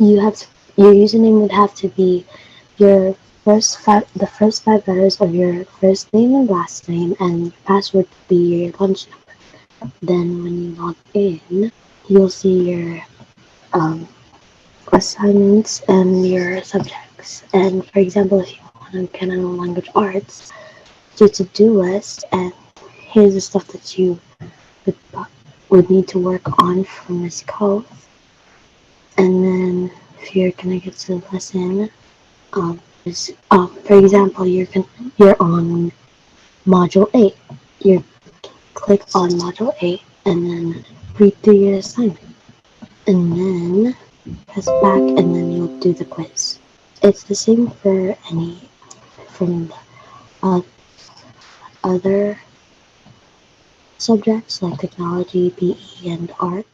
you have to, your username would have to be your the first five letters of your first name and last name, and your password would be your lunch number. Then when you log in, you'll see your um, assignments and your subjects. And for example, if you want to get on language arts, your to-do list, and here's the stuff that you would, would need to work on from this code. And then if you're gonna get to the lesson, for example, you're on module 8. You click on module 8 and then read through your assignment. And then press back and then you'll do the quiz. It's the same for from the other subjects like technology, PE, and art.